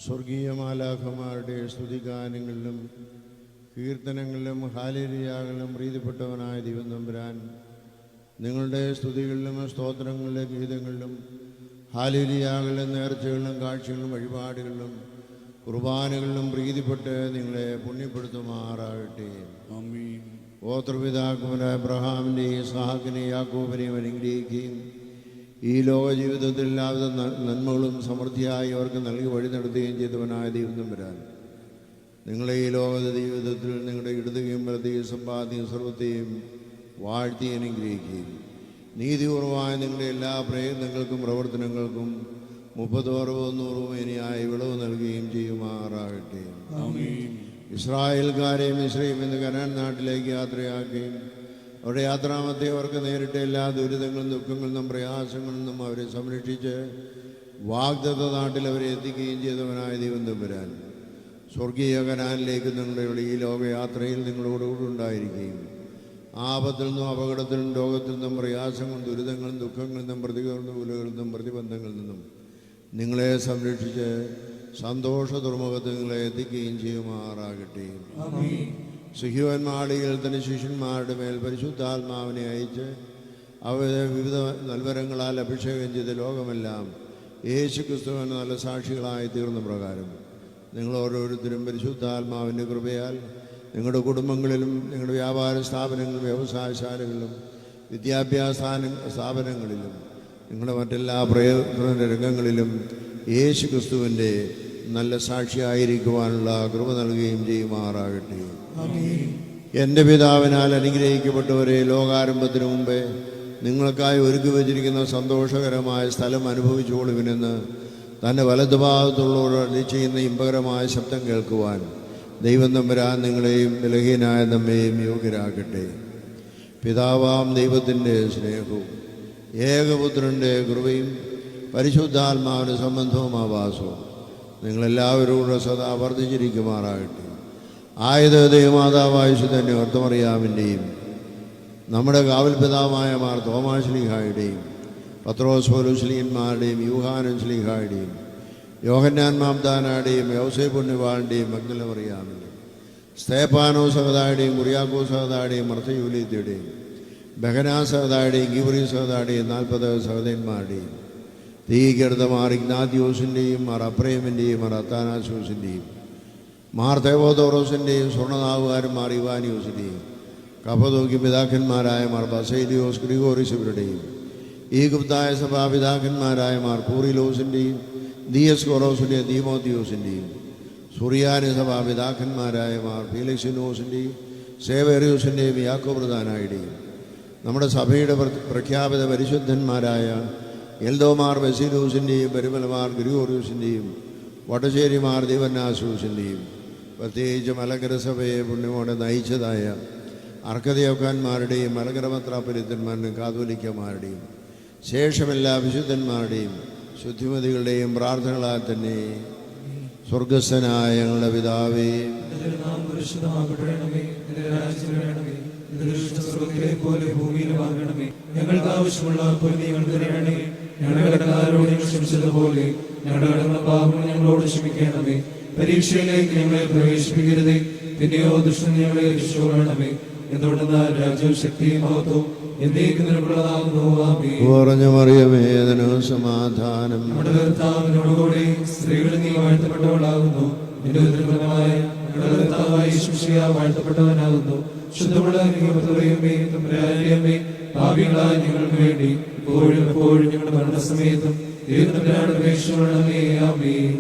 സ്വർഗീയ മാലാഖമാരുടെ സ്തുതിഗാനങ്ങളിലും കീർത്തനങ്ങളിലും ഹാലേലുയാകളിലും പ്രീതിപ്പെട്ടവനായ ദൈവം തമ്പുരാൻ, നിങ്ങളുടെ സ്തുതികളിലും സ്തോത്രങ്ങളിലെ ഗീതങ്ങളിലും ഹാലേലുയാകളിലും നേർച്ചകളിലും കാഴ്ചകളിലും വഴിപാടുകളിലും കുർബാനകളിലും പ്രീതിപ്പെട്ട് നിങ്ങളെ പുണ്യപ്പെടുത്തുമാറാകട്ടെ. ഗോത്രപിതാക്കന്മാരായ അബ്രഹാമിൻ്റെയും ഇസ്ഹാക്കിനെയും യാക്കോബിനെയും അനുഗ്രഹിക്കുകയും ഈ ലോക ജീവിതത്തിൽ എല്ലാവിധ നന്മകളും സമൃദ്ധിയായി അവർക്ക് നൽകി വഴി നടത്തുകയും ചെയ്തവനായ ദൈവം തമ്പുരാൻ, നിങ്ങളെ ഈ ലോക ജീവിതത്തിൽ നിങ്ങളുടെ ഇടതുകയും വലത്തെയും സമ്പാദ്യവും സർവത്തെയും വാഴ്ത്തി അനുഗ്രഹിക്കുകയും നീതിപൂർവമായ നിങ്ങളുടെ എല്ലാ പ്രയത്നങ്ങൾക്കും പ്രവർത്തനങ്ങൾക്കും 30, 60, 100 മേനിയായി വിളവ് നൽകുകയും ചെയ്യുമാറാകട്ടെ. ഇസ്രായേൽക്കാരെയും മിസ്രയീമിൽ നിന്ന് കനാൻ നാട്ടിലേക്ക് യാത്രയാക്കുകയും അവരുടെ യാത്രാമധ്യേ അവർക്ക് നേരിട്ട എല്ലാ ദുരിതങ്ങളും ദുഃഖങ്ങളിൽ നിന്നും പ്രയാസങ്ങളിൽ നിന്നും അവരെ സംരക്ഷിച്ച് വാഗ്ദത്ത നാട്ടിൽ അവരെ എത്തിക്കുകയും ചെയ്തവനായ ദൈവം തമ്പുരാൻ, സ്വർഗീയ കനാനിലേക്ക് നിങ്ങളുടെ ഈ ലോകയാത്രയിൽ നിങ്ങളോടുകൂടി ഉണ്ടായിരിക്കുകയും ആപത്തിൽ നിന്നും അപകടത്തിൽ നിന്നും രോഗത്തിൽ നിന്നും പ്രയാസങ്ങളും ദുരിതങ്ങളും ദുഃഖങ്ങളിൽ നിന്നും പ്രതികൂലങ്ങളിൽ നിന്നും പ്രതിബന്ധങ്ങളിൽ നിന്നും നിങ്ങളെ സംരക്ഷിച്ച് സന്തോഷ തുറമുഖത്ത് നിങ്ങളെ എത്തിക്കുകയും ചെയ്യുമാറാകട്ടെ. സിഹിയോൻ മാളികയിൽ തന്നെ ശിഷ്യന്മാരുടെ മേൽ പരിശുദ്ധാത്മാവിനെ അയച്ച് അവരെ വിവിധ നൽവരങ്ങളാൽ അഭിഷേകം ചെയ്ത ലോകമെല്ലാം യേശു ക്രിസ്തുവിന് നല്ല സാക്ഷികളായി തീർന്ന പ്രകാരം നിങ്ങൾ ഓരോരുത്തരും പരിശുദ്ധാത്മാവിൻ്റെ കൃപയാൽ നിങ്ങളുടെ കുടുംബങ്ങളിലും നിങ്ങളുടെ വ്യാപാര സ്ഥാപനങ്ങളിലും വ്യവസായശാലകളിലും വിദ്യാഭ്യാസ സ്ഥാപനങ്ങളിലും നിങ്ങളുടെ മറ്റെല്ലാ പ്രയത്ന രംഗങ്ങളിലും യേശു ക്രിസ്തുവിൻ്റെ നല്ല സാക്ഷിയായിരിക്കുവാനുള്ള കൃപ നൽകുകയും ചെയ്യുമാറാകട്ടെ. എൻ്റെ പിതാവിനാൽ അനുഗ്രഹിക്കപ്പെട്ടവരെ, ലോകാരംഭത്തിനു മുമ്പേ നിങ്ങൾക്കായി ഒരുക്കി വച്ചിരിക്കുന്ന സന്തോഷകരമായ സ്ഥലം അനുഭവിച്ചുകൊള്ളുവിനെന്ന് തൻ്റെ വലതുഭാഗത്തുള്ളവർ അരുളി ചെയ്യുന്ന ഇമ്പകരമായ ശബ്ദം കേൾക്കുവാൻ ദൈവം തമ്പുരാൻ നിങ്ങളെയും ബലഹീനായ നമ്മെയും യോഗ്യരാക്കട്ടെ. പിതാവാം ദൈവത്തിൻ്റെ സ്നേഹവും ഏകപുത്രൻ്റെ കൃപയും പരിശുദ്ധാത്മാവിൻ്റെ സംബന്ധവും ആവാസവും നിങ്ങളെല്ലാവരോടും സദാ വർദ്ധിച്ചിരിക്കുമാറാകട്ടെ. ആയത് ദൈവമാതാവായുഷുതന്നെ ഓർത്തമറിയാമിൻ്റെയും നമ്മുടെ കാവൽ പിതാവായ മാർ തോമാശ്ലീഹായുടെയും പത്രോസ് പൗലോസ്ലീഹന്മാരുടെയും യൂഹാനൻ ശ്ലീഹായുടെയും യോഹന്നാൻ മാംദാനായുടെയും യൗസേപ്പ് പുണ്യവാളിൻ്റെയും മഗ്ദലമറിയാമിൻ്റെയും സ്തേഫാനോ സഹദായുടെയും കുറിയാക്കോ സഹദായുടെയും മർത്തയൂലീത്തയുടെയും ബഹനാ സഹദായുടെയും ഗിബ്രീ സഹദായുടെയും 40 സഹോദരന്മാരുടെയും തീകൃത മാർ ഇഗ്നാത്യോസിൻ്റെയും മാർ അപ്രേമിൻ്റെയും മാർ അത്താനാസ്യോസിൻ്റെയും മാർ തെവോദോറോസിൻ്റെയും സ്വർണ്ണനാവുകാരൻ മാർ ഇവാനിയോസിൻ്റെയും കപ്പദോക്യ പിതാക്കന്മാരായ മാർ ബസേലിയോസ് ഗ്രിഗോറിസിവരുടെയും ഈഗുപ്തായ സഭാപിതാക്കന്മാരായ മാർ കൂറിലോസിൻ്റെയും ദിയസ്കോറോസിൻ്റെയും ദീമോത്തിയോസിൻ്റെയും സുറിയാനി സഭാപിതാക്കന്മാരായ മാർ ഫീലിക്സിനോസിൻ്റെയും സേവേറിയോസിൻ്റെയും യാക്കോബ്രദാനായുടെയും നമ്മുടെ സഭയുടെ പ്രഖ്യാപിത പരിശുദ്ധന്മാരായ എൽദോമാർ ബസീലൂസിൻ്റെയും പരിമലമാർ ഗ്രിഗോറിയോസിൻ്റെയും വടശ്ശേരിമാർ ദീവന്നാസൂസിൻ്റെയും പ്രത്യേകിച്ച് മലങ്കര സഭയെ പുണ്യമോടെ നയിച്ചതായ അർക്കദയോക്കാന്മാരുടെയും മലങ്കര മെത്രാപ്പൊലീത്തന്മാരുടെയും കാതോലിക്കന്മാരുടെയും ശേഷമെല്ലാ വിശുദ്ധന്മാരുടെയും ശുദ്ധിമതികളുടെയും പ്രാർത്ഥനകളാൽ തന്നെ സ്വർഗസ്ഥനായ ഞങ്ങളുടെ പിതാവേ, ഞങ്ങൾക്ക് ആവശ്യമുള്ള ഞങ്ങളുടെ കടക്കാരോട് ക്ഷമിച്ചതുപോലെ ഞങ്ങളുടെ പാപങ്ങൾ ഞങ്ങളോട് ക്ഷമിക്കണമേ. പരീക്ഷയിലേക്ക് ഞങ്ങളെ പ്രവേശിപ്പിക്കരുതേ, പിന്നെയോ ദുഷ്ടൻ ഞങ്ങളെ രക്ഷിച്ചുകൊള്ളണമേ. എന്തുകൊണ്ടെന്നാൽ രാജ്യവും ശക്തിയും മഹത്വവും എന്നേക്കും നിനക്കുള്ളതാകുന്നു. ആമേൻ. കുറഞ്ഞ മറിയമേ, സമാധാനം. നമ്മുടെ കർത്താവിനോടുകൂടി സ്ത്രീകളിൽ നീ വാഴ്ത്തപ്പെട്ടവളാകുന്നു. നിന്റെ ഉദരഫലമായ ഞങ്ങളുടെ കർത്താവായ യേശുമിശിഹ വാഴ്ത്തപ്പെട്ടവനാകുന്നു. ശുദ്ധമുള്ള പാപികളായ ഞങ്ങൾക്ക് വേണ്ടി ഇപ്പോഴും എപ്പോഴും ഞങ്ങളുടെ മരണസമയത്തും ദൈവത്തിനോട് അപേക്ഷിച്ചുകൊള്ളണമേ. ആമേൻ.